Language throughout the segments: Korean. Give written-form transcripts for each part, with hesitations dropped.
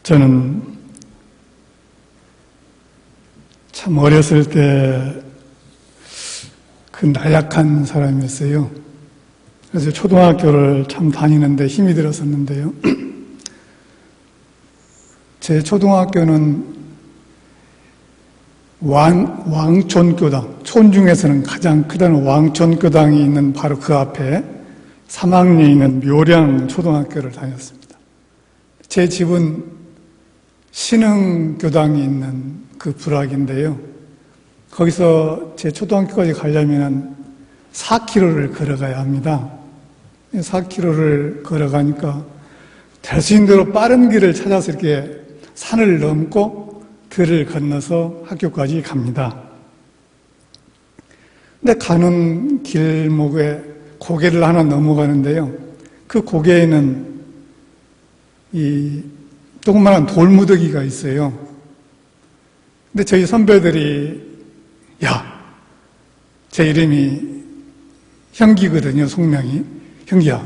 저는 참 어렸을 때 그 나약한 사람이었어요. 그래서 초등학교를 참 다니는데 힘이 들었었는데요. 제 초등학교는 왕촌교당, 촌 중에서는 가장 크다는 왕촌교당이 있는 바로 그 앞에 3학년에 있는 묘량 초등학교를 다녔습니다. 제 집은 신흥교당이 있는 그 부락인데요. 거기서 제 초등학교까지 가려면 4km를 걸어가야 합니다. 4km를 걸어가니까 될 수 있는 대로 빠른 길을 찾아서 이렇게 산을 넘고 들을 건너서 학교까지 갑니다. 근데 가는 길목에 고개를 하나 넘어가는데요. 그 고개에는 이 조그마한 돌무더기가 있어요. 근데 저희 선배들이 제 이름이 형기거든요, 속명이. 형기야,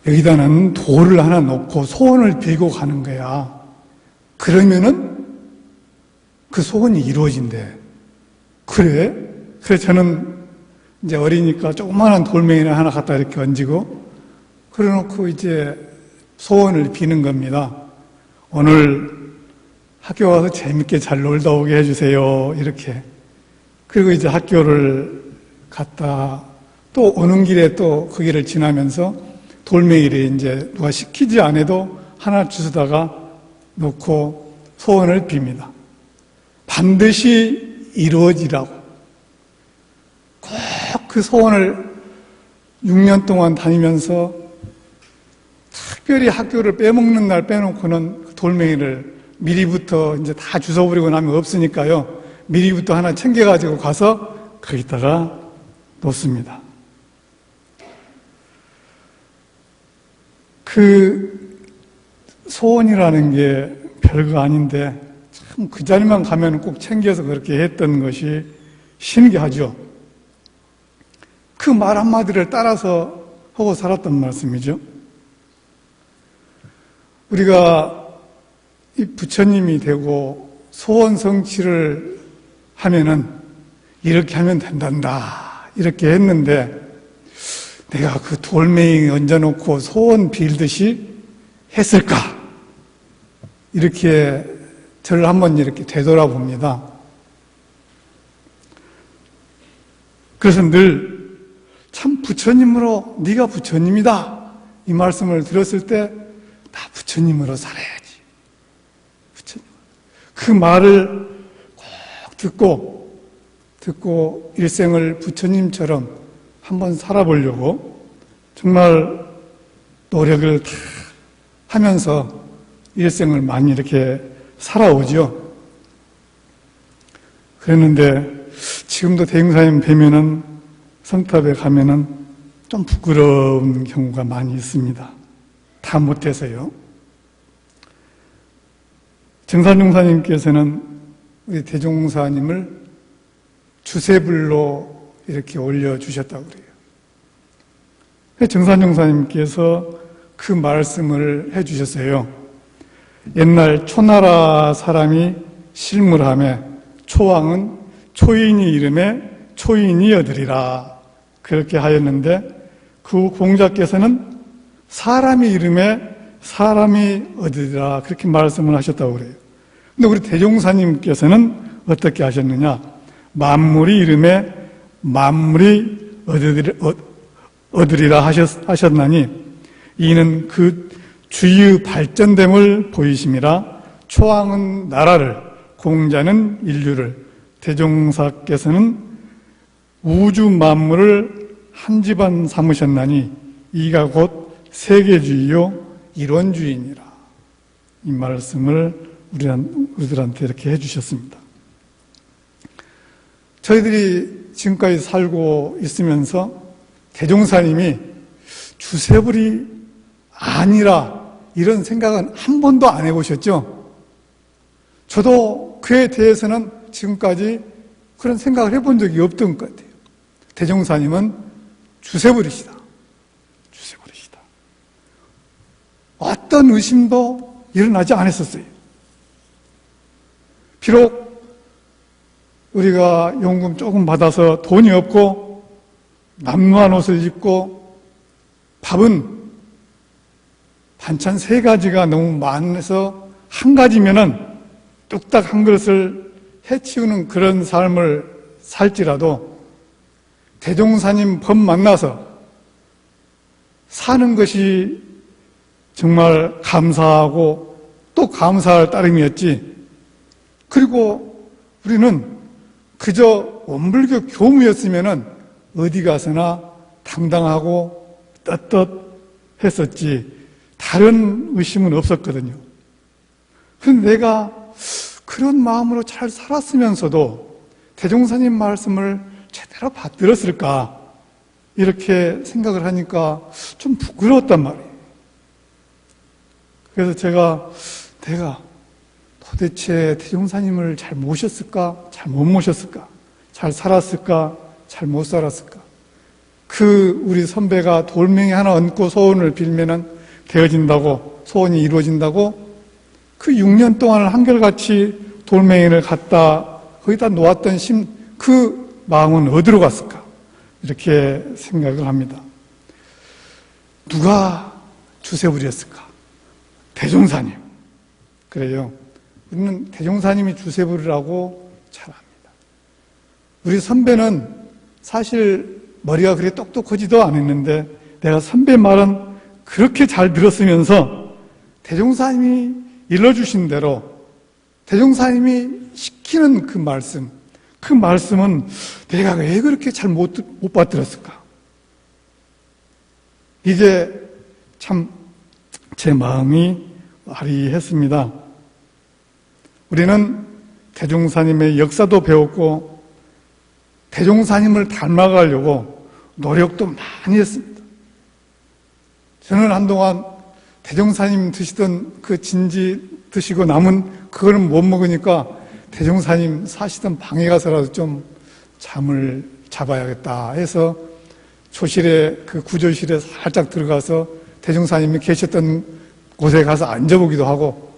여기다는 돌을 하나 놓고 소원을 빌고 가는 거야. 그러면은 그 소원이 이루어진대. 그래? 그래서 저는 이제 어리니까 조그마한 돌멩이를 하나 갖다 이렇게 얹고, 그래 놓고 이제 소원을 비는 겁니다. 오늘 학교 와서 재밌게 잘 놀다 오게 해주세요. 이렇게. 그리고 이제 학교를 갔다 또 오는 길에 또 그 길을 지나면서 돌멩이를 이제 누가 시키지 않아도 하나 주워다가 놓고 소원을 빕니다. 반드시 이루어지라고. 꼭 그 소원을 6년 동안 다니면서 특별히 학교를 빼먹는 날 빼놓고는 그 돌멩이를 미리부터 이제 다 주워버리고 나면 없으니까요. 미리부터 하나 챙겨가지고 가서 거기다가 놓습니다. 그 소원이라는 게 별거 아닌데 참 그 자리만 가면 꼭 챙겨서 그렇게 했던 것이 신기하죠. 그 말 한마디를 따라서 하고 살았단 말씀이죠. 우리가 이 부처님이 되고 소원 성취를 하면은 이렇게 하면 된단다 이렇게 했는데 내가 그 돌멩이 얹어놓고 소원 빌듯이 했을까? 이렇게 저를 한번 이렇게 되돌아봅니다. 그래서 늘 참 부처님으로 네가 부처님이다 이 말씀을 들었을 때 나 부처님으로 살아야지. 부처님. 그 말을 꼭 듣고 일생을 부처님처럼 한번 살아보려고 정말 노력을 다 하면서 일생을 많이 이렇게 살아오죠. 그랬는데 지금도 대흥사님 뵈면은 성탑에 가면은 좀 부끄러운 경우가 많이 있습니다. 다 못해서요. 정산용사님께서는 우리 대종사님을 주세불로 이렇게 올려주셨다고 그래요. 정산용사님께서 그 말씀을 해주셨어요. 옛날 초나라 사람이 실물함에 초왕은 초인이 이름에 초인이 얻으리라 그렇게 하였는데 그 공자께서는 사람이 이름에 사람이 얻으리라 그렇게 말씀을 하셨다고 그래요. 근데 우리 대종사님께서는 어떻게 하셨느냐? 만물이 이름에 만물이 얻으리라 하셨나니 이는 그 주의 발전됨을 보이심이라. 초왕은 나라를, 공자는 인류를, 대종사께서는 우주 만물을 한 집안 삼으셨나니 이가 곧 세계주의요 이론주의니라. 이 말씀을 우리들한테 이렇게 해주셨습니다. 저희들이 지금까지 살고 있으면서 대종사님이 주세불이 아니라 이런 생각은 한 번도 안 해보셨죠? 저도 그에 대해서는 지금까지 그런 생각을 해본 적이 없던 것 같아요. 대종사님은 주세불이시다. 주세불이시다. 어떤 의심도 일어나지 않았었어요. 비록 우리가 용금 조금 받아서 돈이 없고 남루한 옷을 입고 밥은 반찬 3가지가 너무 많아서 한 가지면은 뚝딱 한 그릇을 해치우는 그런 삶을 살지라도 대종사님 법 만나서 사는 것이 정말 감사하고 또 감사할 따름이었지. 그리고 우리는 그저 원불교 교무였으면은 어디 가서나 당당하고 떳떳했었지 다른 의심은 없었거든요. 그런데 내가 그런 마음으로 잘 살았으면서도 대종사님 말씀을 제대로 받들었을까 이렇게 생각을 하니까 좀 부끄러웠단 말이에요. 그래서 내가 도대체 대종사님을 잘 모셨을까? 잘 못 모셨을까? 잘 살았을까? 잘 못 살았을까? 우리 선배가 돌멩이 하나 얹고 소원을 빌면은 되어진다고, 소원이 이루어진다고 그 6년 동안을 한결같이 돌멩이를 갖다 거기다 놓았던 그 마음은 어디로 갔을까? 이렇게 생각을 합니다. 누가 주세부리였을까? 대종사님. 그래요. 우리는 대종사님이 주세부리라고 잘 압니다. 우리 선배는 사실 머리가 그렇게 똑똑하지도 않았는데 내가 선배 말은 그렇게 잘 들었으면서 대종사님이 일러주신 대로 대종사님이 시키는 그 말씀은 내가 왜 그렇게 잘 못 받들었을까? 이제 참 제 마음이 아리했습니다. 우리는 대종사님의 역사도 배웠고 대종사님을 닮아가려고 노력도 많이 했습니다. 저는 한동안 대종사님 드시던 그 진지 드시고 남은 그거는 못 먹으니까 대종사님 사시던 방에 가서라도 좀 잠을 잡아야겠다 해서 초실에 그 구조실에 살짝 들어가서 대종사님이 계셨던 곳에 가서 앉아보기도 하고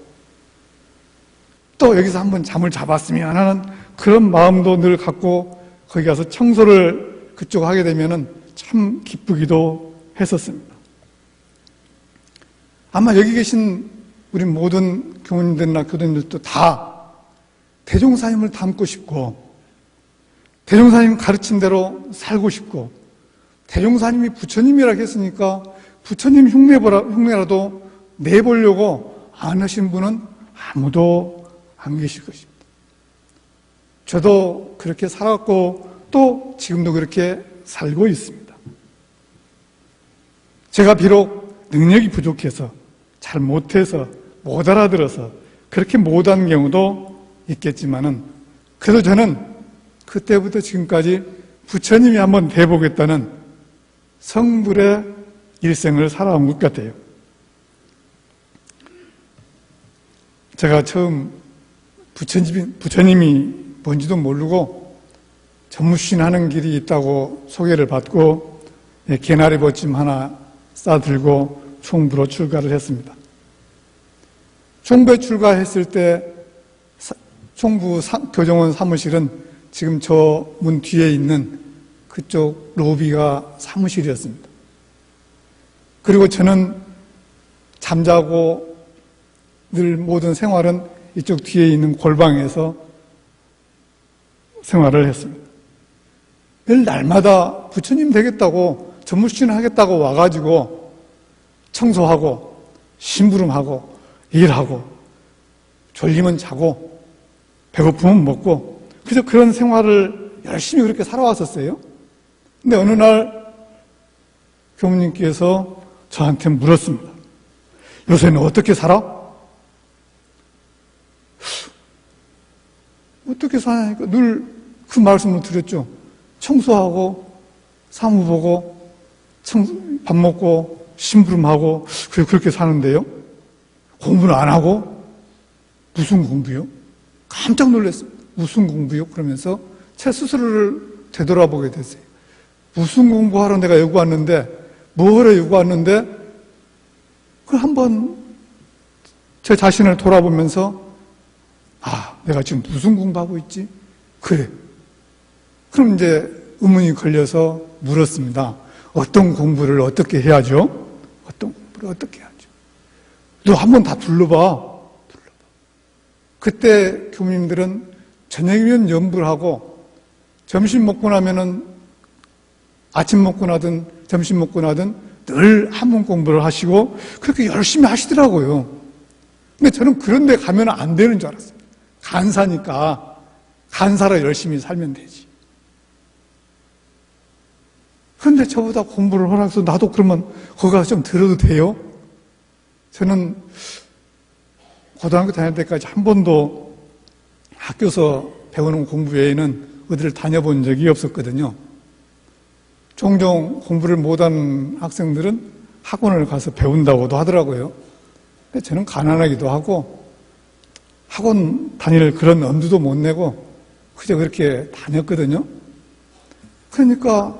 또 여기서 한번 잠을 잡았으면 하는 그런 마음도 늘 갖고 거기 가서 청소를 그쪽 하게 되면은 참 기쁘기도 했었습니다. 아마 여기 계신 우리 모든 교우님들이나 교도님들도 다 대종사님을 닮고 싶고 대종사님 가르친 대로 살고 싶고 대종사님이 부처님이라고 했으니까 부처님 흉내라도 내보려고 안 하신 분은 아무도 안 계실 것입니다. 저도 그렇게 살았고 또 지금도 그렇게 살고 있습니다. 제가 비록 능력이 부족해서 잘 못해서 못 알아들어서 그렇게 못한 경우도 있겠지만은 그래도 저는 그때부터 지금까지 부처님이 한번 돼보겠다는 성불의 일생을 살아온 것 같아요. 제가 처음 부처님이 뭔지도 모르고 전무신하는 길이 있다고 소개를 받고 개나리 보침 하나 싸들고 총부로 출가를 했습니다. 총부에 출가했을 때 총부 교정원 사무실은 지금 저 문 뒤에 있는 그쪽 로비가 사무실이었습니다. 그리고 저는 잠자고 늘 모든 생활은 이쪽 뒤에 있는 골방에서 생활을 했습니다. 늘 날마다 부처님 되겠다고 전무신 하겠다고 와가지고 청소하고 심부름하고 일하고 졸리면 자고 배고프면 먹고 그래서 그런 생활을 열심히 그렇게 살아왔었어요. 근데 어느 날 교무님께서 저한테 물었습니다. 요새는 어떻게 살아? 어떻게 사냐니까 늘 그 말씀을 드렸죠. 청소하고 사무 보고 밥 먹고 심부름하고 그렇게 사는데요. 공부는 안 하고 무슨 공부요? 깜짝 놀랐습니다. 무슨 공부요? 그러면서 제 스스로를 되돌아보게 됐어요. 무슨 공부하러 내가 여기 왔는데 뭐하러 여기 왔는데 그걸 한번 제 자신을 돌아보면서 내가 지금 무슨 공부하고 있지? 그래. 그럼 이제 의문이 걸려서 물었습니다. 어떤 공부를 어떻게 해야죠? 어떤 공부를 어떻게 해야죠? 너 한번 다 둘러봐. 그때 교무님들은 저녁이면 연불 하고 점심 먹고 나면은 아침 먹고 나든 점심 먹고 나든 늘 한문 공부를 하시고 그렇게 열심히 하시더라고요. 근데 저는 그런 데 가면 안 되는 줄 알았어요. 간사니까 간사로 열심히 살면 되지. 그런데 저보다 공부를 허락해서 나도 그러면 거기 가서 좀 들어도 돼요? 저는 고등학교 다닐 때까지 한 번도 학교에서 배우는 공부 외에는 어디를 다녀본 적이 없었거든요. 종종 공부를 못하는 학생들은 학원을 가서 배운다고도 하더라고요. 근데 저는 가난하기도 하고 학원 다닐 그런 엄두도 못 내고 그저 그렇게 다녔거든요. 그러니까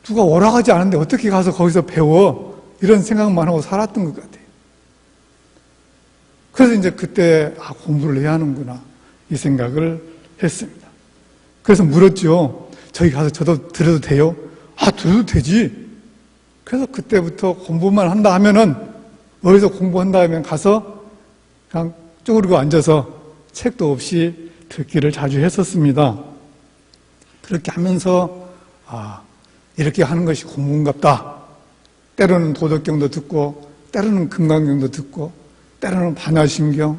누가 오락하지 않은데 어떻게 가서 거기서 배워? 이런 생각만 하고 살았던 것 같아요. 그래서 이제 그때 공부를 해야 하는구나 이 생각을 했습니다. 그래서 물었죠. 저기 가서 저도 들어도 돼요? 들어도 되지. 그래서 그때부터 공부만 한다 하면은 어디서 공부한다 하면 가서 그냥 쪼그리고 앉아서 책도 없이 듣기를 자주 했었습니다. 그렇게 하면서 이렇게 하는 것이 공부인갑다. 때로는 도덕경도 듣고 때로는 금강경도 듣고 때로는 반야심경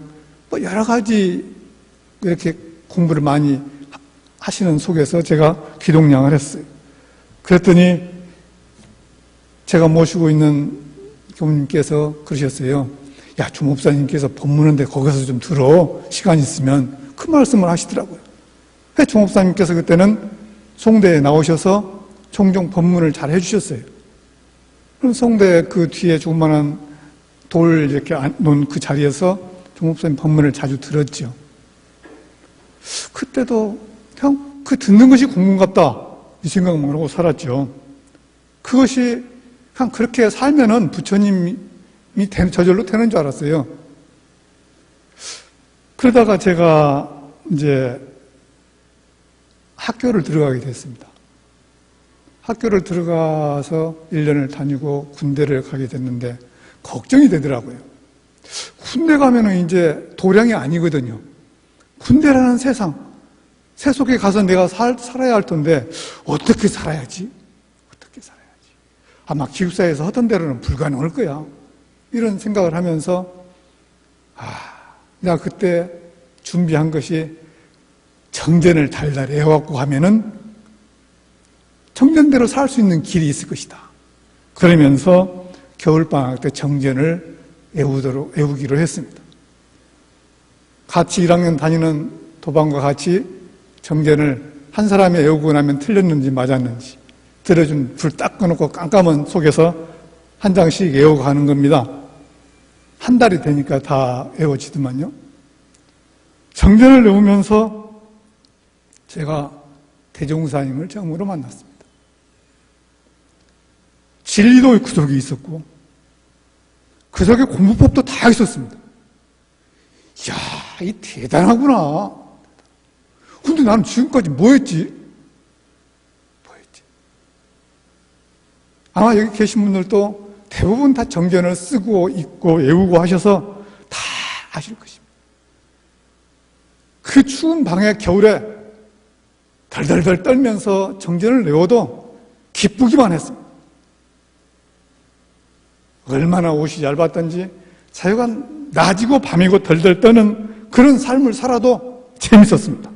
여러 가지 이렇게 공부를 많이 하시는 속에서 제가 기동량을 했어요. 그랬더니 제가 모시고 있는 교무님께서 그러셨어요. 야, 주목사님께서 법문인데 거기서 좀 들어. 시간 있으면. 그 말씀을 하시더라고요. 주목사님께서 그때는 송대에 나오셔서 종종 법문을 잘 해주셨어요. 그럼 송대 그 뒤에 조그만한 돌 이렇게 놓은 그 자리에서 주목사님 법문을 자주 들었죠. 그때도 그냥 그 듣는 것이 공부 같다. 이 생각만 하고 살았죠. 그것이 그냥 그렇게 살면은 부처님이 저절로 되는 줄 알았어요. 그러다가 제가 이제 학교를 들어가게 됐습니다. 학교를 들어가서 1년을 다니고 군대를 가게 됐는데 걱정이 되더라고요. 군대 가면은 이제 도량이 아니거든요. 군대라는 세속에 가서 내가 살아야 할 텐데 어떻게 살아야지? 어떻게 살아야지? 아마 기숙사에서 하던 대로는 불가능할 거야. 이런 생각을 하면서 내가 그때 준비한 것이 정전을 달달 해갖고 하면은 정전대로 살 수 있는 길이 있을 것이다. 그러면서 겨울방학 때 정전을 애우기로 했습니다. 같이 1학년 다니는 도반과 같이 정전을 한 사람이 애우고 나면 틀렸는지 맞았는지 들어준 불 딱 꺼놓고 깜깜한 속에서 한 장씩 애우고 가는 겁니다. 한 달이 되니까 다 애워지더만요. 정전을 외우면서 제가 대종사님을 처음으로 만났습니다. 진리도의 구석이 있었고 그 속에 공부법도 다 있었습니다. 이야, 이 대단하구나. 근데 나는 지금까지 뭐 했지? 아마 여기 계신 분들도 대부분 다 정전을 쓰고 읽고 외우고 하셔서 다 아실 것입니다. 그 추운 방에 겨울에 덜덜덜 떨면서 정전을 외워도 기쁘기만 했습니다. 얼마나 옷이 얇았던지 자유가 낮이고 밤이고 덜덜 떠는 그런 삶을 살아도 재밌었습니다.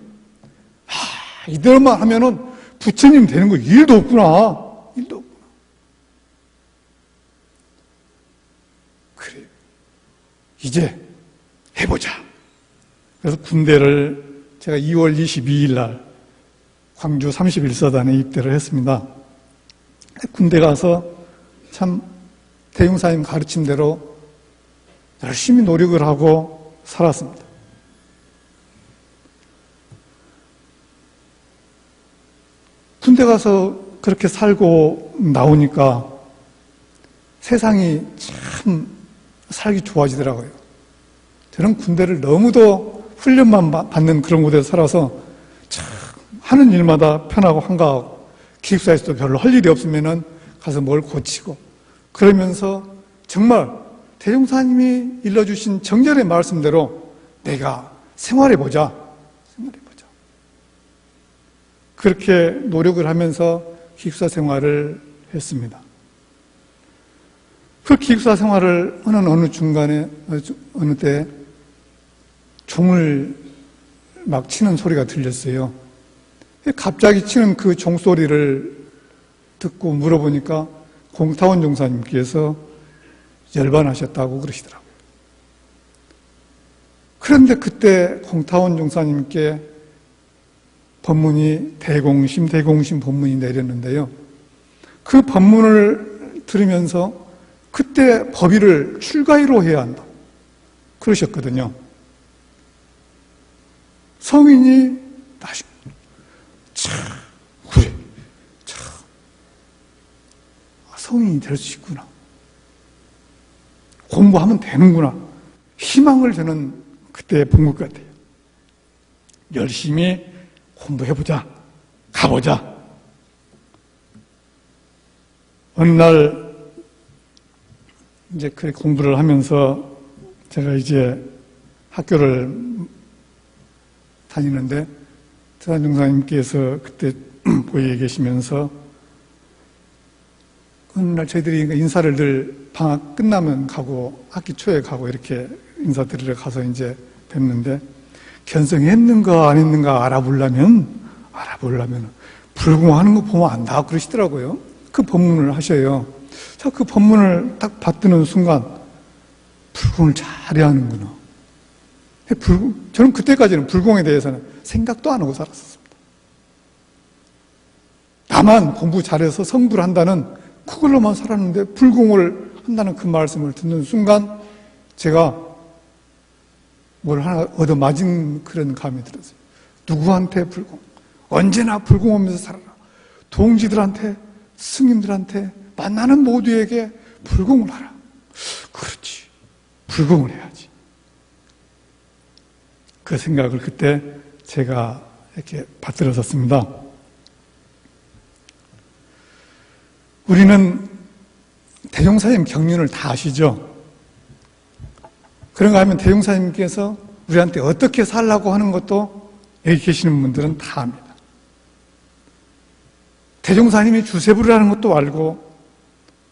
이대로만 하면은 부처님 되는 거 일도 없구나. 일도 없구나. 그래. 이제 해보자. 그래서 군대를 제가 2월 22일 날 광주 31사단에 입대를 했습니다. 군대 가서 참 대웅사님 가르침대로 열심히 노력을 하고 살았습니다. 군대 가서 그렇게 살고 나오니까 세상이 참 살기 좋아지더라고요. 저는 군대를 너무도 훈련만 받는 그런 곳에서 살아서 참 하는 일마다 편하고 한가하고 기숙사에서도 별로 할 일이 없으면은 가서 뭘 고치고 그러면서 정말 대종사님이 일러주신 정절의 말씀대로 내가 생활해보자. 그렇게 노력을 하면서 기숙사 생활을 했습니다. 그 기숙사 생활을 어느 중간에 어느 때 종을 막 치는 소리가 들렸어요. 갑자기 치는 그 종소리를 듣고 물어보니까 공타원 종사님께서 열반하셨다고 그러시더라고요. 그런데 그때 공타원 종사님께 법문이 대공심 법문이 내렸는데요. 그 법문을 들으면서 그때 법의를 출가위로 해야 한다 그러셨거든요. 성인이 다시 그래 성인이 될 수 있구나, 공부하면 되는구나, 희망을 저는 그때 본 것 같아요. 열심히 공부해보자, 가보자. 어느 날 이제 그 공부를 하면서 제가 이제 학교를 다니는데 태산 종사님께서 그때 보위에 계시면서 어느 날 저희들이 인사를 늘 방학 끝나면 가고 학기 초에 가고 이렇게 인사드리러 가서 이제 뵙는데, 견성했는가 안 했는가 알아보려면 불공하는 거 보면 안다 그러시더라고요. 그 법문을 하셔요. 자, 그 법문을 딱 받드는 순간 불공을 잘해야 하는구나. 저는 그때까지는 불공에 대해서는 생각도 안 하고 살았었습니다. 나만 공부 잘해서 성불 한다는 그걸로만 살았는데 불공을 한다는 그 말씀을 듣는 순간 제가 뭘 하나 얻어맞은 그런 감이 들었어요. 누구한테 불공? 언제나 불공하면서 살아라. 동지들한테, 스님들한테, 만나는 모두에게 불공을 하라. 그렇지. 불공을 해야지. 그 생각을 그때 제가 이렇게 받들었었습니다. 우리는 대종사님 경륜을 다 아시죠? 그런가 하면 대종사님께서 우리한테 어떻게 살라고 하는 것도 여기 계시는 분들은 다 압니다. 대종사님이 주세부라는 것도 알고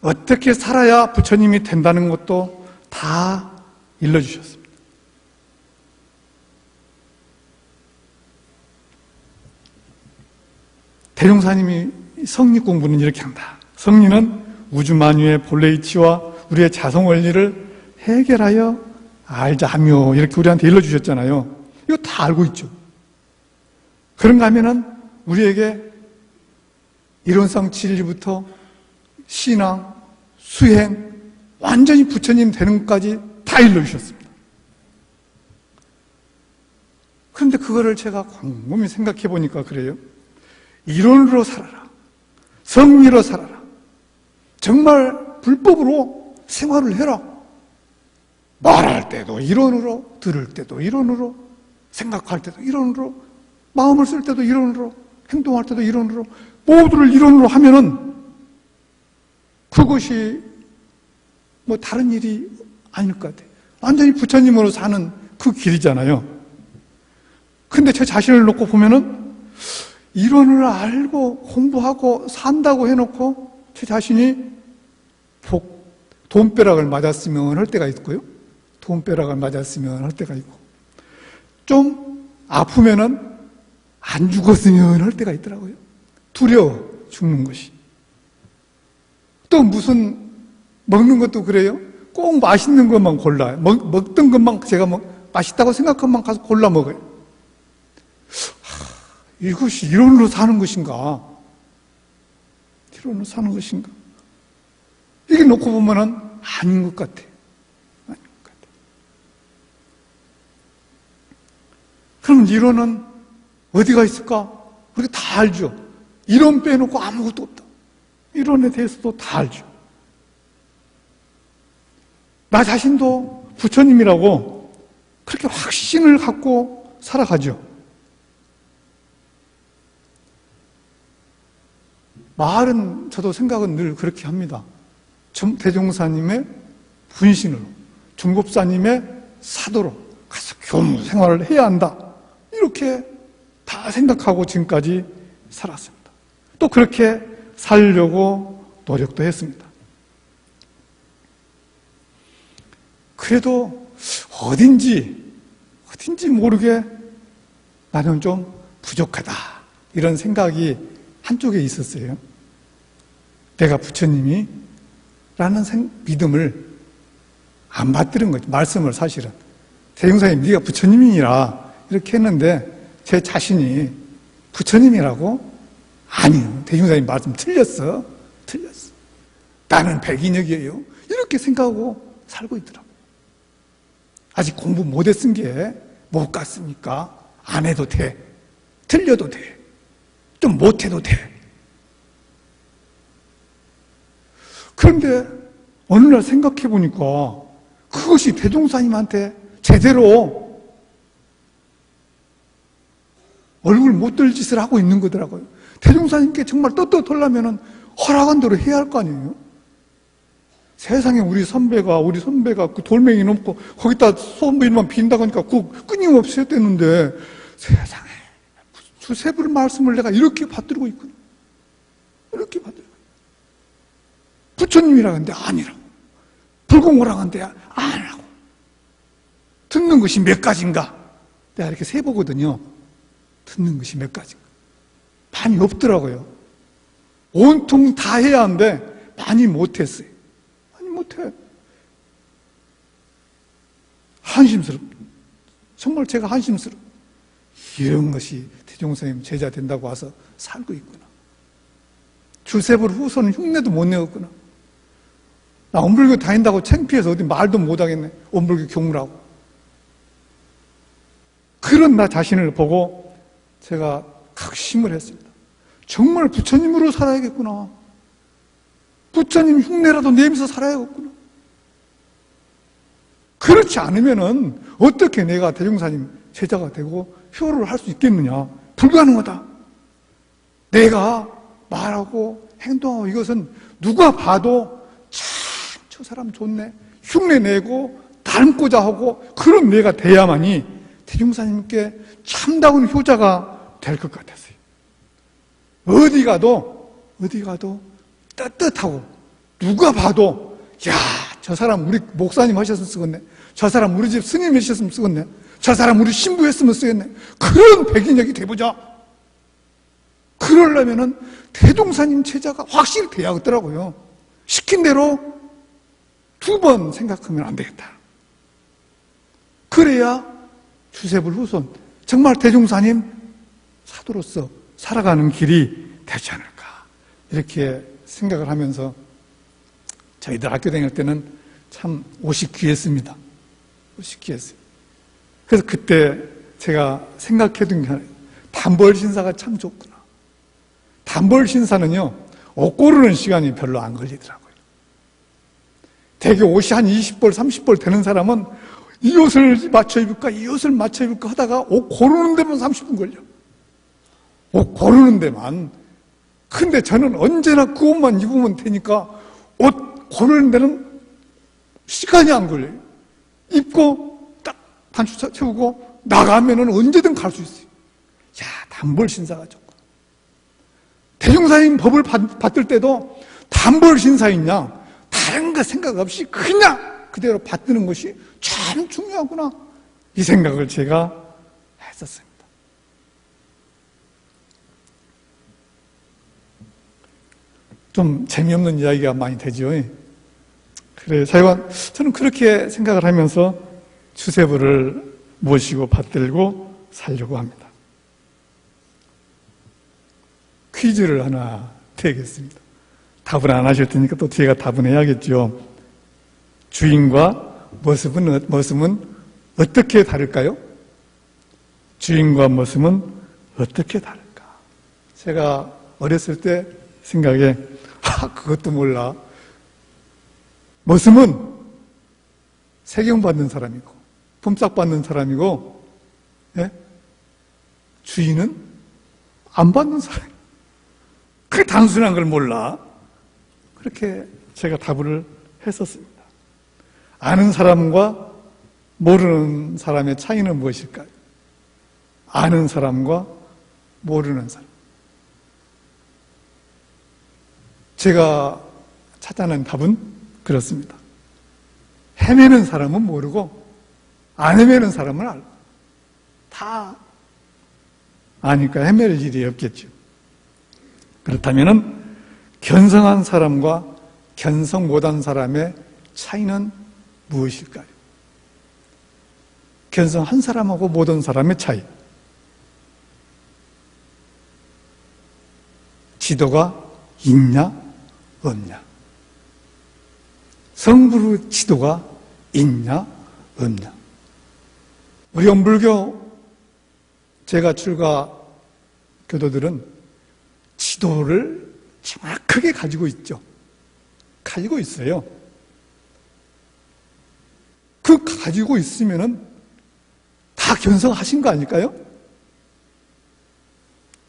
어떻게 살아야 부처님이 된다는 것도 다 일러주셨습니다. 대종사님이 성리 공부는 이렇게 한다. 성리는 우주만유의 본래 이치와 우리의 자성 원리를 해결하여 알자며 이렇게 우리한테 일러주셨잖아요. 이거 다 알고 있죠. 그런가 하면은 우리에게 이론상 진리부터 신앙, 수행, 완전히 부처님 되는 것까지 다 일러주셨습니다. 그런데 그거를 제가 곰곰이 생각해 보니까 그래요. 이론으로 살아라. 성리로 살아라. 정말 불법으로 생활을 해라. 말할 때도 이론으로, 들을 때도 이론으로, 생각할 때도 이론으로, 마음을 쓸 때도 이론으로, 행동할 때도 이론으로, 모두를 이론으로 하면은 그것이 뭐 다른 일이 아닐 것 같아요. 완전히 부처님으로 사는 그 길이잖아요. 근데 제 자신을 놓고 보면은 이론을 알고 공부하고 산다고 해놓고 제 자신이 돈벼락을 맞았으면 할 때가 있고요. 돈벼락을 맞았으면 할 때가 있고, 좀 아프면은 안 죽었으면 할 때가 있더라고요. 두려워 죽는 것이. 또 무슨 먹는 것도 그래요. 꼭 맛있는 것만 골라요. 먹던 것만 제가 맛있다고 생각한 것만 가서 골라 먹어요. 이것이 이론으로 사는 것인가? 이론으로 사는 것인가? 이게 놓고 보면은 아닌 것 같아요. 아닌 것 같아요. 그럼 이론은 어디가 있을까? 우리가 다 알죠. 이론 빼놓고 아무것도 없다. 이론에 대해서도 다 알죠. 나 자신도 부처님이라고 그렇게 확신을 갖고 살아가죠. 말은 저도 생각은 늘 그렇게 합니다. 대종사님의 분신으로, 중급사님의 사도로 가서 교무 생활을 해야 한다. 이렇게 다 생각하고 지금까지 살았습니다. 또 그렇게 살려고 노력도 했습니다. 그래도 어딘지 모르게 나는 좀 부족하다. 이런 생각이 한쪽에 있었어요. 내가 부처님이 라는 믿음을 안 받들은 거죠. 말씀을 사실은. 대종사님 네가 부처님이라 이렇게 했는데 제 자신이 부처님이라고? 아니요. 대종사님 말씀 틀렸어. 나는 백인역이에요. 이렇게 생각하고 살고 있더라고요. 아직 공부 못했은 게 못 갔으니까 안 해도 돼. 틀려도 돼. 좀 못해도 돼. 그런데 어느 날 생각해 보니까 그것이 대종사님한테 제대로 얼굴 못 들 짓을 하고 있는 거더라고요. 대종사님께 정말 떳떳하려면 허락한 대로 해야 할 거 아니에요? 세상에 우리 선배가 그 돌멩이 넘고 거기다 선배 이름만 빈다고 하니까 그거 끊임없이 했댔는데 세상에 주세불 말씀을 내가 이렇게 받들고 있구나. 이렇게 받들고. 부처님이라 하는데 아니라고. 불공오라 하는데 아니라고. 듣는 것이 몇 가지인가? 내가 이렇게 세보거든요. 듣는 것이 몇 가지인가? 많이 없더라고요. 온통 다 해야 하는데 많이 못했어요. 많이 못해. 한심스럽다. 정말 제가 한심스럽다. 이런 것이 대종사님 제자 된다고 와서 살고 있구나. 주세불 후손은 흉내도 못 내었구나. 나 엄불교 다닌다고 창피해서 어디 말도 못하겠네. 엄불교 교무라고. 그런 나 자신을 보고 제가 각심을 했습니다. 정말 부처님으로 살아야겠구나. 부처님 흉내라도 내면서 살아야겠구나. 그렇지 않으면은 어떻게 내가 대종사님 제자가 되고 효를 할 수 있겠느냐. 불가능하다. 내가 말하고 행동하고 이것은 누가 봐도 참 저 사람 좋네. 흉내내고 닮고자 하고 그런 내가 돼야만이 대종사님께 참다운 효자가 될 것 같았어요. 어디 가도 떳떳하고 누가 봐도 야, 저 사람 우리 목사님 하셨으면 쓰겠네. 저 사람 우리 집 스님 하셨으면 쓰겠네. 저 사람 우리 신부 했으면 쓰겠네. 그런 백인역이 돼보자. 그러려면은 대종사님 제자가 확실히 돼야겠더라고요. 시킨 대로 2번 생각하면 안 되겠다. 그래야 주세불 후손, 정말 대종사님 사도로서 살아가는 길이 되지 않을까. 이렇게 생각을 하면서 저희들 학교 다닐 때는 참 옷이 귀했습니다. 옷이 귀했어요. 그래서 그때 제가 생각해둔 게 하나예요. 단벌 신사가 참 좋구나. 단벌 신사는요, 옷 고르는 시간이 별로 안 걸리더라고요. 대개 옷이 한 20벌, 30벌 되는 사람은 이 옷을 맞춰 입을까, 이 옷을 맞춰 입을까 하다가 옷 고르는 데만 30분 걸려. 옷 고르는 데만. 근데 저는 언제나 그 옷만 입으면 되니까 옷 고르는 데는 시간이 안 걸려요. 입고 딱 단추 채우고 나가면은 언제든 갈 수 있어요. 야, 단벌 신사가 좋고. 대종사님 법을 받들 때도 단벌 신사있냐, 다른 거 생각 없이 그냥 그대로 받드는 것이 참 중요하구나. 이 생각을 제가 했었습니다. 좀 재미없는 이야기가 많이 되죠. 그래, 저는 그렇게 생각을 하면서 주세불을 모시고 받들고 살려고 합니다. 퀴즈를 하나 드리겠습니다. 답을 안 하실 테니까 또 제가 답은 해야겠죠. 주인과 머슴은 어떻게 다를까요? 주인과 머슴은 어떻게 다를까? 제가 어렸을 때 생각에 그것도 몰라. 머슴은 세경받는 사람이고 품삯 받는 사람이고, 예? 주인은 안 받는 사람. 그게 단순한 걸 몰라. 그렇게 제가 답을 했었습니다. 아는 사람과 모르는 사람의 차이는 무엇일까요? 아는 사람과 모르는 사람. 제가 찾아낸 답은 그렇습니다. 헤매는 사람은 모르고 안 헤매는 사람은 알고. 다 아니까 헤맬 일이 없겠죠. 그렇다면 견성한 사람과 견성 못한 사람의 차이는 무엇일까요? 견성한 사람하고 못한 사람의 차이. 지도가 있냐 없냐. 성부의 지도가 있냐 없냐. 우리 원불교 제가 출가 교도들은 지도를 정확하게 가지고 있죠. 가지고 있어요. 그 가지고 있으면은 다 견성하신 거 아닐까요?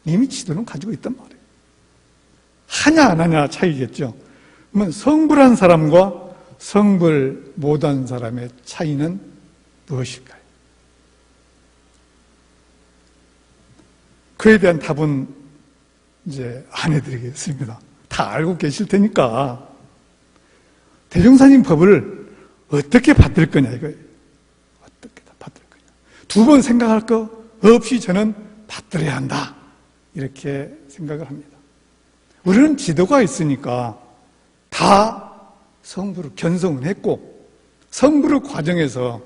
이미 지도는 가지고 있단 말이에요. 하냐 안 하냐 차이겠죠. 그러면 성불한 사람과 성불 못한 사람의 차이는 무엇일까요? 그에 대한 답은 이제 안 해드리겠습니다. 다 알고 계실 테니까. 대종사님 법을 어떻게 받들 거냐 이거예요. 어떻게 다 받들 거냐. 두 번 생각할 거 없이 저는 받들어야 한다. 이렇게 생각을 합니다. 우리는 지도가 있으니까 다 성부를 견성을 했고, 성부를 과정에서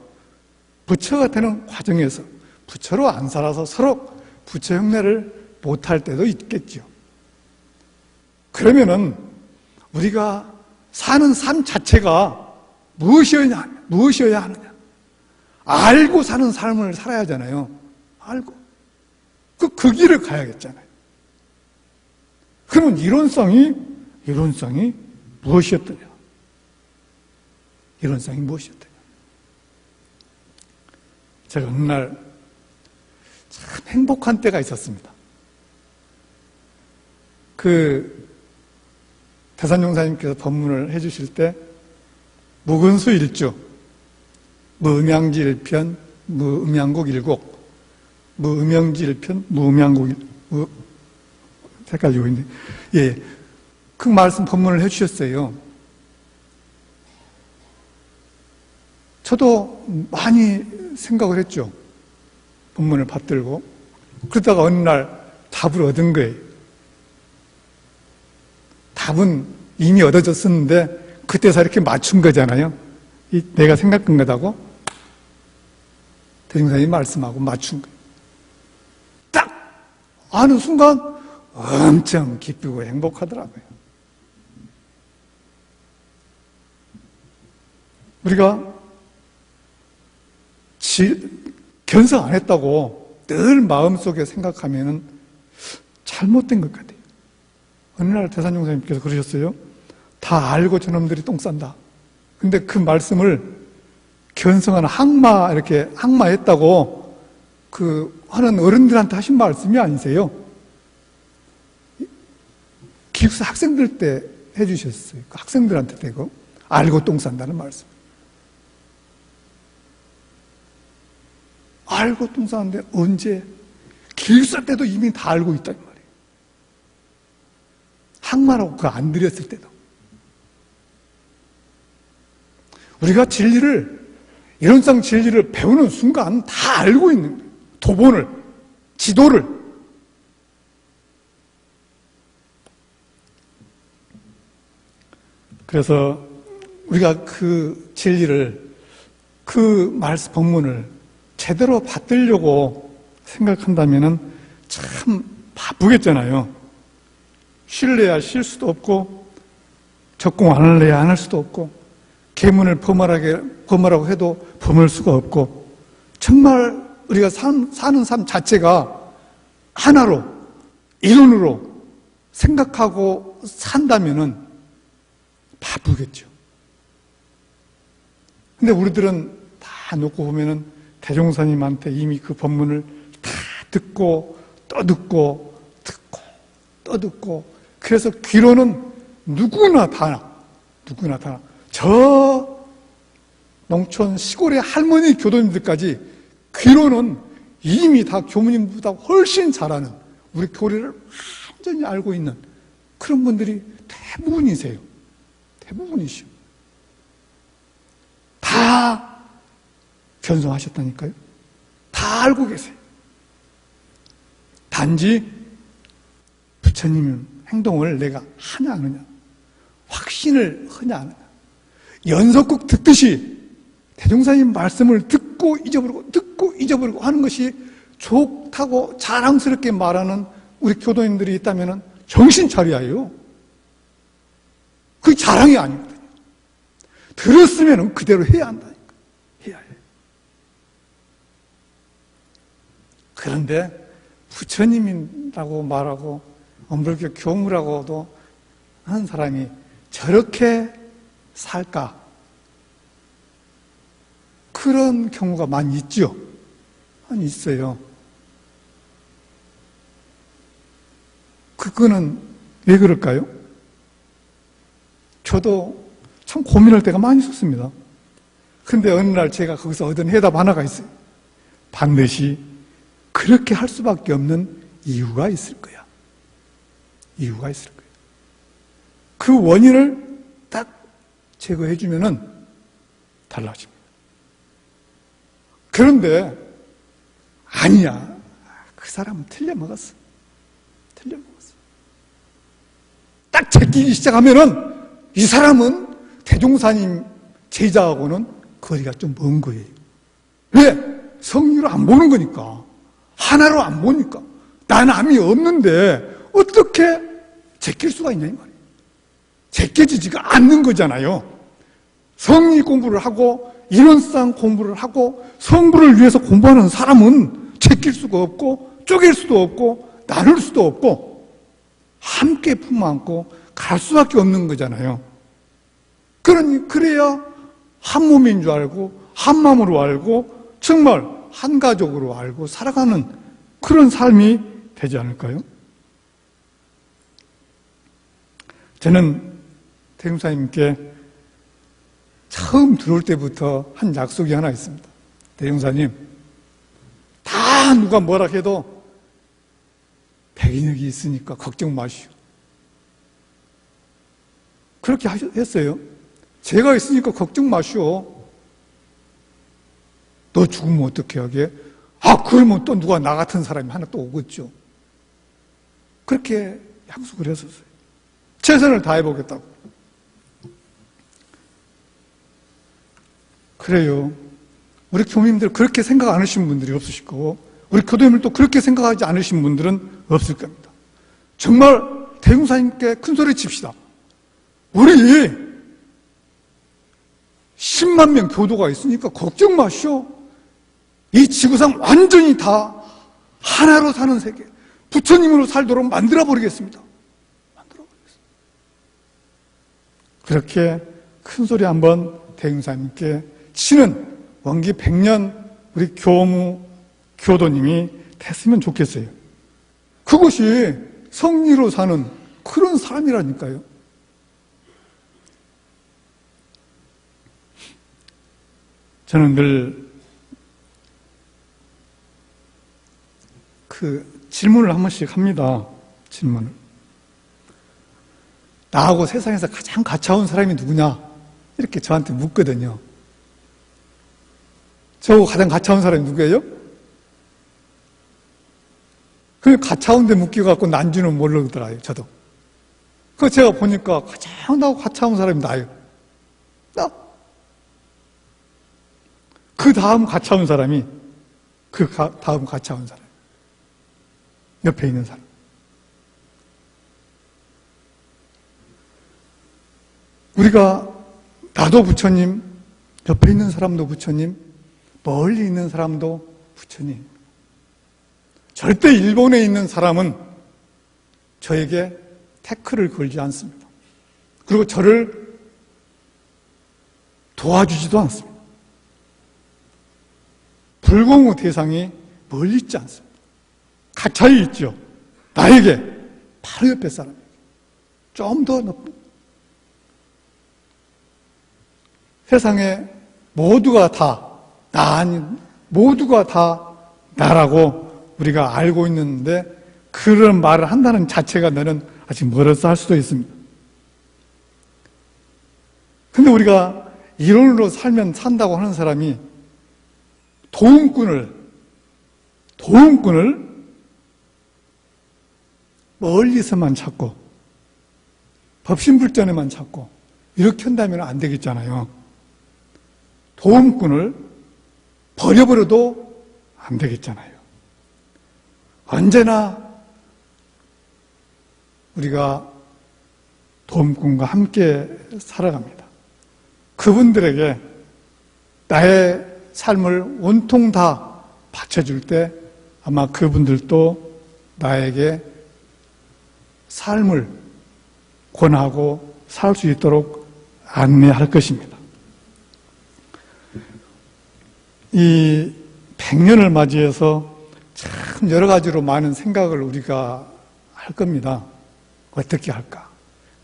부처가 되는 과정에서 부처로 안 살아서 서로 부처 흉내를 못할 때도 있겠죠. 그러면은 우리가 사는 삶 자체가 무엇이어야 하느냐. 알고 사는 삶을 살아야 하잖아요. 알고. 그 길을 가야겠잖아요. 그러면 이론성이 무엇이었더냐? 이론성이 무엇이었더냐? 제가 어느 날 참 행복한 때가 있었습니다. 대산용사님께서 법문을 해주실 때 무근수 일주, 무음양지 일편, 무음양곡 일곡, 무음양지 일편, 무음양곡 헷갈리고 있네. 예, 그 말씀 법문을 해주셨어요. 저도 많이 생각을 했죠. 법문을 받들고. 그러다가 어느 날 답을 얻은 거예요. 답은 이미 얻어졌었는데 그때서 이렇게 맞춘 거잖아요. 내가 생각한 거다고 대종사님이 말씀하고 맞춘 거예요. 딱 아는 순간 엄청 기쁘고 행복하더라고요. 우리가 견성 안 했다고 늘 마음속에 생각하면 잘못된 것 같아요. 어느 날 대산용사님께서 그러셨어요. 다 알고 저놈들이 똥 싼다. 근데 그 말씀을 견성하는 이렇게 항마했다고 하는 어른들한테 하신 말씀이 아니세요. 기숙사 학생들 때 해주셨어요. 그 학생들한테 대고 알고 똥 싼다는 말씀. 알고 똥 싸는데 언제? 기숙사 때도 이미 다 알고 있단 말이에요. 항마라고 그거 안 드렸을 때도. 우리가 이론상 진리를 배우는 순간 다 알고 있는 거예요. 도본을, 지도를. 그래서 우리가 그 진리를, 그 말씀 법문을 제대로 받들려고 생각한다면 참 바쁘겠잖아요. 쉴래야 쉴 수도 없고, 적공 안 할래야 안 할 수도 없고, 계문을 범하라고 해도 범할 수가 없고, 정말 우리가 사는 삶 자체가 하나로, 이론으로 생각하고 산다면은 바쁘겠죠. 근데 우리들은 다 놓고 보면은 대종사님한테 이미 그 법문을 다 듣고 또 듣고 또 듣고, 그래서 귀로는 누구나 다 저 농촌 시골의 할머니 교도님들까지 귀로는 이미 다 교무님보다 훨씬 잘하는, 우리 교리를 완전히 알고 있는 그런 분들이 대부분이세요. 대부분이시오. 다 변성하셨다니까요. 다 알고 계세요. 단지 부처님 행동을 내가 하냐 안 하냐, 확신을 하냐 안 하냐, 연속극 듣듯이 대종사님 말씀을 듣고 잊어버리고 하는 것이 좋다고 자랑스럽게 말하는 우리 교도님들이 있다면 정신 차려야요. 그게 자랑이 아니거든요. 들었으면 그대로 해야 한다니까. 해야 해. 그런데 부처님이라고 말하고 엄불교 교무라고도 하는 사람이 저렇게 살까? 그런 경우가 많이 있죠. 많이 있어요. 그거는 왜 그럴까요? 저도 참 고민할 때가 많이 있었습니다. 근데 어느 날 제가 거기서 얻은 해답 하나가 있어요. 반드시 그렇게 할 수밖에 없는 이유가 있을 거야. 이유가 있을 거야. 그 원인을 딱 제거해주면은 달라집니다. 그런데 아니야. 그 사람은 틀려먹었어. 딱 제끼기 시작하면은 이 사람은 대종사님 제자하고는 거리가 좀 먼 거예요. 왜? 성리로 안 보는 거니까. 하나로 안 보니까. 남이 없는데 어떻게 제낄 수가 있냐 이 말이에요. 제껴지지가 않는 거잖아요. 성리 공부를 하고 이론상 공부를 하고 성부를 위해서 공부하는 사람은 제낄 수가 없고 쪼갤 수도 없고 나눌 수도 없고 함께 품어안고 갈 수밖에 없는 거잖아요. 그래야 한 몸인 줄 알고 한 마음으로 알고 정말 한 가족으로 알고 살아가는 그런 삶이 되지 않을까요? 저는 대종사님께 처음 들어올 때부터 한 약속이 하나 있습니다. 대종사님, 다 누가 뭐라 해도 백인역이 있으니까 걱정 마시오. 그렇게 했어요. 제가 있으니까 걱정 마시오. 너 죽으면 어떻게 하게? 그러면 또 누가 나 같은 사람이 하나 또 오겠죠. 그렇게 약속을 했었어요. 최선을 다해보겠다고. 그래요. 우리 교민들 그렇게 생각 안 하시는 분들이 없으실 거고, 우리 교도님들도 그렇게 생각하지 않으신 분들은 없을 겁니다. 정말 대종사님께 큰 소리 칩시다. 우리 10만 명 교도가 있으니까 걱정 마시오. 이 지구상 완전히 다 하나로 사는 세계, 부처님으로 살도록 만들어버리겠습니다. 그렇게 큰 소리 한번 대종사님께 치는 원기 100년 우리 교무 교도님이 됐으면 좋겠어요. 그것이 성리로 사는 그런 삶이라니까요. 저는 늘 질문을 한 번씩 합니다. 질문을. 나하고 세상에서 가장 가까운 사람이 누구냐? 이렇게 저한테 묻거든요. 저하고 가장 가까운 사람이 누구예요? 그 가까운데 묻기갖고 난주는 모르더라고요, 저도. 그거 제가 보니까 가장 나하고 가까운 사람이 나예요. 나. 그 다음 가까운 사람이, 다음 가까운 사람. 옆에 있는 사람. 우리가, 나도 부처님, 옆에 있는 사람도 부처님, 멀리 있는 사람도 부처님. 절대 일본에 있는 사람은 저에게 태클을 걸지 않습니다. 그리고 저를 도와주지도 않습니다. 불공의 대상이 멀리 있지 않습니다. 가까이 있죠. 나에게, 바로 옆에 사람에게. 좀 더 높은. 세상에 모두가 다 모두가 다 나라고 우리가 알고 있는데 그런 말을 한다는 자체가 나는 아직 멀어서 할 수도 있습니다. 근데 우리가 이론으로 살면 산다고 하는 사람이 도움꾼을 멀리서만 찾고 법신불전에만 찾고 이렇게 한다면 안 되겠잖아요. 도움꾼을 버려버려도 안 되겠잖아요. 언제나 우리가 도움꾼과 함께 살아갑니다. 그분들에게 나의 삶을 온통 다 바쳐줄 때 아마 그분들도 나에게 삶을 권하고 살 수 있도록 안내할 것입니다. 이 100년을 맞이해서 참 여러 가지로 많은 생각을 우리가 할 겁니다. 어떻게 할까?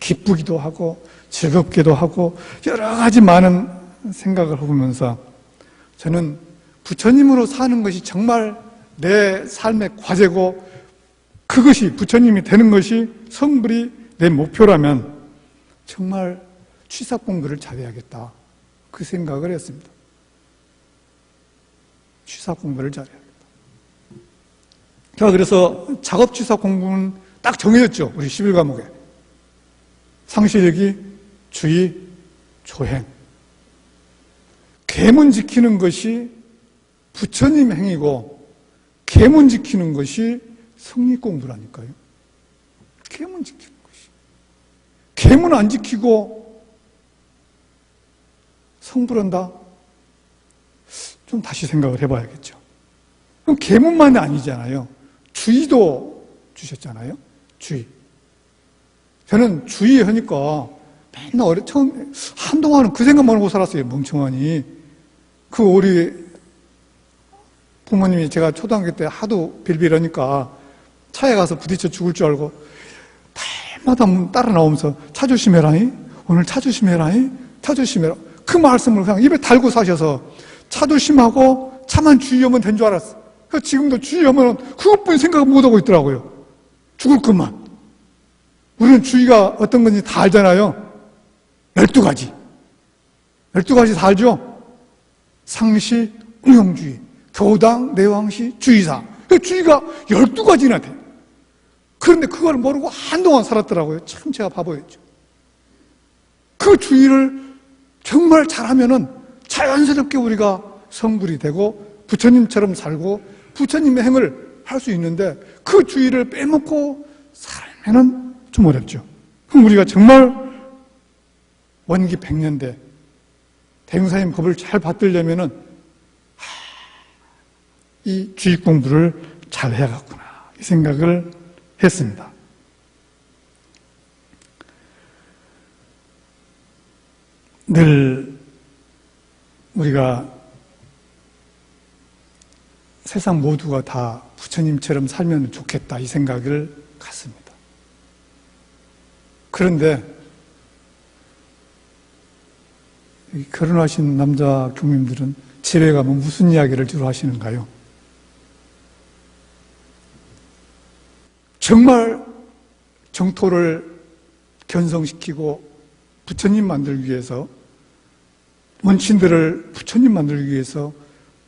기쁘기도 하고 즐겁기도 하고 여러 가지 많은 생각을 해보면서 저는 부처님으로 사는 것이 정말 내 삶의 과제고 그것이 부처님이 되는 것이 성불이 내 목표라면 정말 취사 공부를 잘해야겠다. 그 생각을 했습니다. 취사 공부를 잘해야겠다. 자, 그래서 작업 취사 공부는 딱 정해졌죠. 우리 11과목에. 상실일기, 주의, 조행. 계문 지키는 것이 부처님 행위고 계문 지키는 것이 성리 공부라니까요. 계문 지키는 것이. 계문 안 지키고 성불한다? 좀 다시 생각을 해봐야겠죠. 그럼 계문만이 아니잖아요. 주의도 주셨잖아요. 주의. 저는 주의하니까 맨날 처음 한동안은 그 생각만 하고 살았어요. 멍청하니. 그 우리 부모님이 제가 초등학교 때 하도 빌빌하니까 차에 가서 부딪혀 죽을 줄 알고 달마다 따라 나오면서 차 조심해라이. 오늘 차 조심해라이. 차 조심해라. 그 말씀을 그냥 입에 달고 사셔서 차 조심하고 차만 주의하면 된 줄 알았어. 그래서 지금도 주의하면 그것뿐이 생각을 못하고 있더라고요. 죽을 것만. 우리는 주의가 어떤 건지 다 알잖아요. 12가지. 12가지 다 알죠? 상시, 응용주의, 교당, 내왕시, 주의사. 주의가 12가지나 돼요. 그런데 그걸 모르고 한동안 살았더라고요. 참 제가 바보였죠. 그 주의를 정말 잘하면은 자연스럽게 우리가 성불이 되고 부처님처럼 살고 부처님의 행을 할 수 있는데 그 주의를 빼먹고 살면은 좀 어렵죠. 그럼 우리가 정말 원기 100년대 대흥사님 법을 잘 받들려면은 이 주의 공부를 잘 해야겠구나 이 생각을 했습니다. 늘 우리가 세상 모두가 다 부처님처럼 살면 좋겠다 이 생각을 갖습니다. 그런데 결혼하신 남자 교민들은 집에 가면 무슨 이야기를 주로 하시는가요? 정말 정토를 견성시키고 부처님 만들기 위해서 원친들을 부처님 만들기 위해서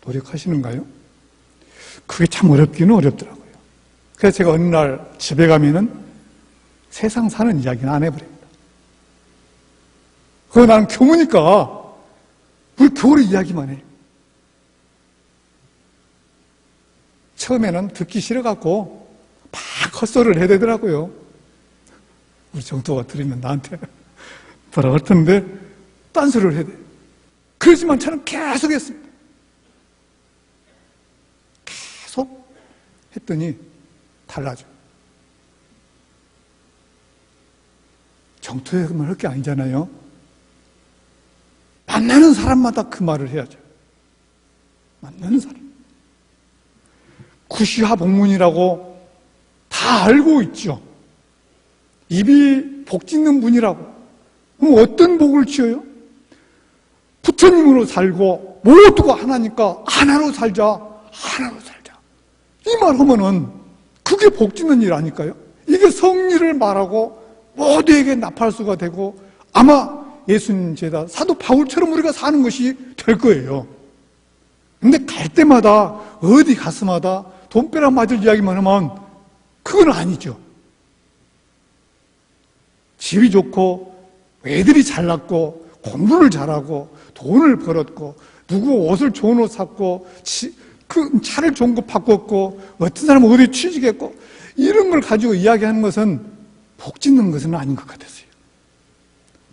노력하시는가요? 그게 참 어렵기는 어렵더라고요. 그래서 제가 어느 날 집에 가면은 세상 사는 이야기는 안 해버립니다. 그거 나는 교무니까 우리 교리 이야기만 해. 처음에는 듣기 싫어갖고 막 헛소리를 해야 되더라고요. 우리 정토가 들으면 나한테 뭐라고 할 텐데 딴소리를 해야 돼. 그러지만 저는 계속 했습니다. 계속 했더니 달라져. 정토에만 할 게 아니잖아요. 만나는 사람마다 그 말을 해야죠. 만나는 사람. 구시하 복문이라고 다 알고 있죠. 입이 복 짓는 분이라고. 그럼 어떤 복을 지어요? 부처님으로 살고 모두가 하나니까 하나로 살자, 하나로 살자. 이 말 하면은 그게 복 짓는 일 아닐까요? 이게 성리를 말하고 모두에게 나팔수가 되고 아마 예수님 제자 사도 바울처럼 우리가 사는 것이 될 거예요. 근데 갈 때마다 어디 가서마다 돈벼락 맞을 이야기만 하면 그건 아니죠. 집이 좋고 애들이 잘났고 공부를 잘하고 돈을 벌었고 누구 옷을 좋은 옷 샀고 그 차를 좋은 거 바꿨고 어떤 사람은 어디 취직했고 이런 걸 가지고 이야기하는 것은 복 짓는 것은 아닌 것 같았어요.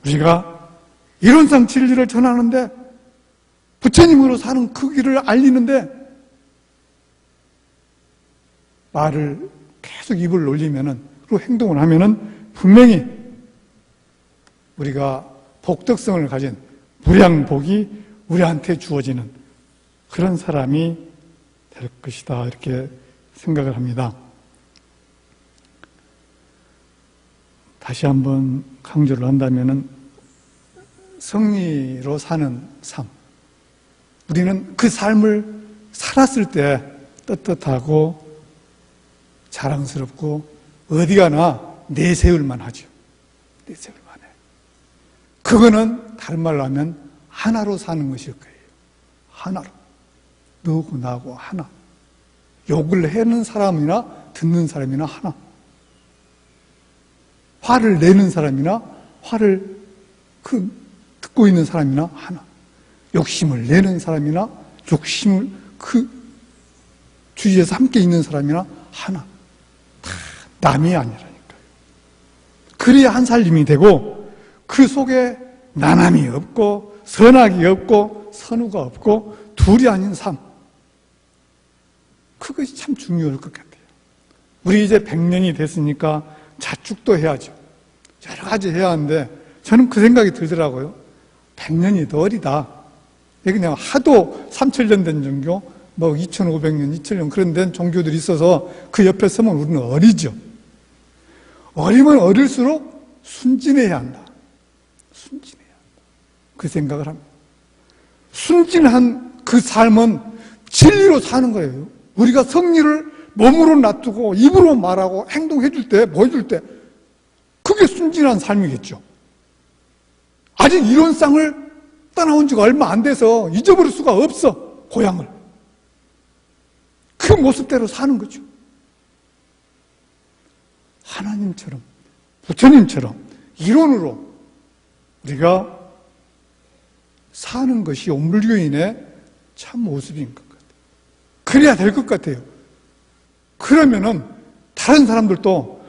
우리가 이론상 진리를 전하는데 부처님으로 사는 그 길을 알리는데 말을 계속 입을 놀리면은 그리고 행동을 하면은 분명히 우리가 복덕성을 가진 무량복이 우리한테 주어지는 그런 사람이 될 것이다 이렇게 생각을 합니다. 다시 한번 강조를 한다면은 성리로 사는 삶, 우리는 그 삶을 살았을 때 떳떳하고 자랑스럽고 어디 가나 내세울만 하죠. 내세울만 해요. 그거는 다른 말로 하면 하나로 사는 것일 거예요. 하나로. 너고 나고 하나. 욕을 하는 사람이나 듣는 사람이나 하나. 화를 내는 사람이나 화를 듣고 있는 사람이나 하나. 욕심을 내는 사람이나 욕심을 그 주위에서 함께 있는 사람이나 하나. 다 남이 아니라니까요. 그래야 한 살림이 되고 그 속에 나남이 없고 선악이 없고 선우가 없고 둘이 아닌 삶. 그것이 참 중요할 것 같아요. 우리 이제 100년이 됐으니까 자축도 해야죠. 여러 가지 해야 하는데 저는 그 생각이 들더라고요. 100년이 더 어리다. 그냥 하도 3000년 된 종교, 뭐 2500년, 2000년 그런 된 종교들이 있어서 그 옆에 서면 우리는 어리죠. 어리면 어릴수록 순진해야 한다. 순진해야 한다. 그 생각을 합니다. 순진한 그 삶은 진리로 사는 거예요. 우리가 성리를 몸으로 놔두고 입으로 말하고 행동해 줄 때, 보여줄 때 그게 순진한 삶이겠죠. 아직 이론상을 떠나온 지가 얼마 안 돼서 잊어버릴 수가 없어. 고향을. 그 모습대로 사는 거죠. 하나님처럼, 부처님처럼 이론으로 우리가 사는 것이 온불교인의 참 모습인 것 같아요. 그래야 될 것 같아요. 그러면은 다른 사람들도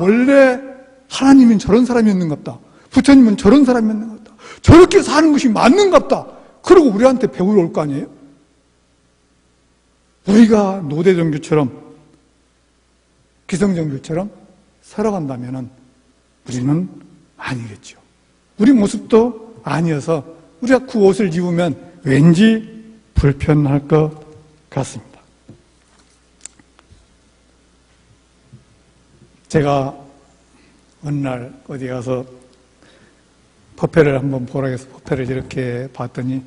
원래 하나님은 저런 사람이었는갑다. 부처님은 저런 사람이었는갑다. 저렇게 사는 것이 맞는갑다. 그러고 우리한테 배우러 올 거 아니에요? 우리가 노대종교처럼 기성종교처럼 살아간다면은 우리는 아니겠죠. 우리 모습도 아니어서 우리가 그 옷을 입으면 왠지 불편할 것 같습니다. 제가 어느 날 어디 가서 법회를 한번 보라 해서 법회를 이렇게 봤더니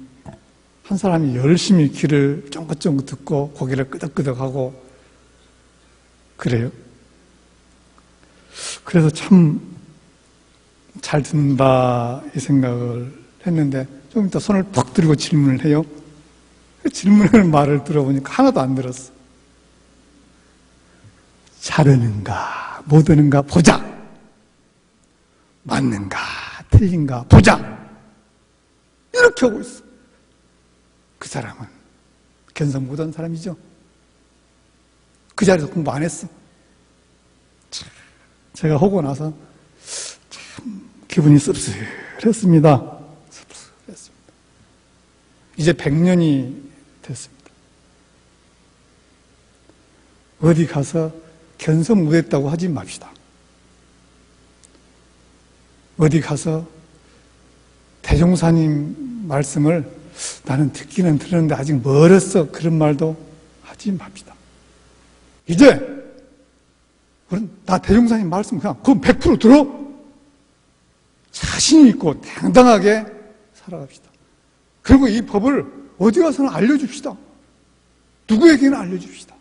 한 사람이 열심히 귀를 쫑긋쫑긋 듣고 고개를 끄덕끄덕하고 그래요. 그래서 참 잘 듣는다 이 생각을 했는데 좀 이따 손을 퍽 들고 질문을 해요. 질문하는 말을 들어보니까 하나도 안 들었어. 잘하는가 못하는가 보자. 맞는가 틀린가 보자. 이렇게 하고 있어. 그 사람은 견성 못한 사람이죠. 그 자리에서 공부 안 했어. 제가 하고 나서 참 기분이 씁쓸했습니다. 씁쓸했습니다. 이제 100년이 됐습니다. 어디 가서 견성 못했다고 하지 맙시다. 어디 가서 대종사님 말씀을 나는 듣기는 들었는데 아직 멀었어 그런 말도 하지 맙시다. 이제 우리는 나 대종사님 말씀 그냥 그건 100% 들어. 자신 있고 당당하게 살아갑시다. 그리고 이 법을 어디 가서는 알려줍시다. 누구에게나 알려줍시다.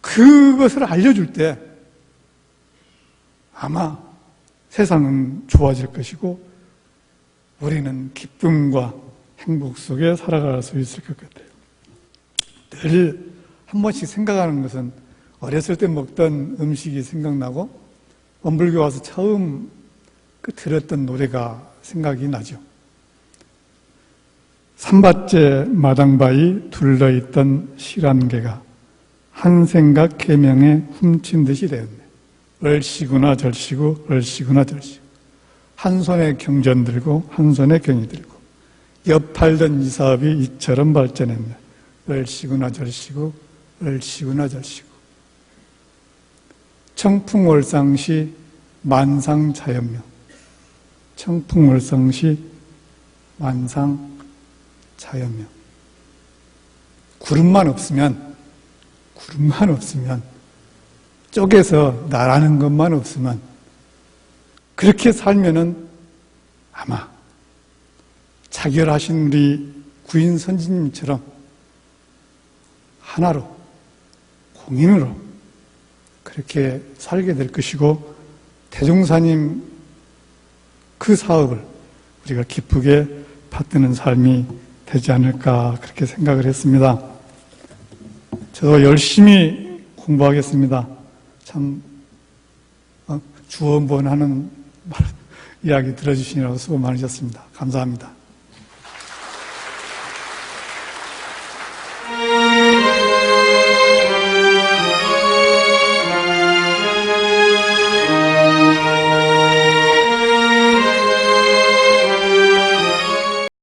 그것을 알려줄 때 아마 세상은 좋아질 것이고 우리는 기쁨과 행복 속에 살아갈 수 있을 것 같아요. 늘 한 번씩 생각하는 것은 어렸을 때 먹던 음식이 생각나고 원불교 와서 처음 들었던 노래가 생각이 나죠. 산밭제 마당바위 둘러있던 실안개가 한 생각 계명에 훔친 듯이 되었네. 얼씨구나 절씨구 얼씨구나 절씨구. 한 손에 경전 들고 한 손에 경이 들고 옆 팔던 이 사업이 이처럼 발전했네. 얼씨구나 절씨구 얼씨구나 절씨구. 청풍월상시 만상자연명. 청풍월상시 만상자연명. 구름만 없으면 쪼개서 나라는 것만 없으면 그렇게 살면은 아마 자결하신 우리 구인 선지님처럼 하나로 공인으로 그렇게 살게 될 것이고 대종사님 그 사업을 우리가 기쁘게 받드는 삶이 되지 않을까 그렇게 생각을 했습니다. 저도 열심히 공부하겠습니다. 참 주원본하는 이야기 들어주시느라고 수고 많으셨습니다. 감사합니다.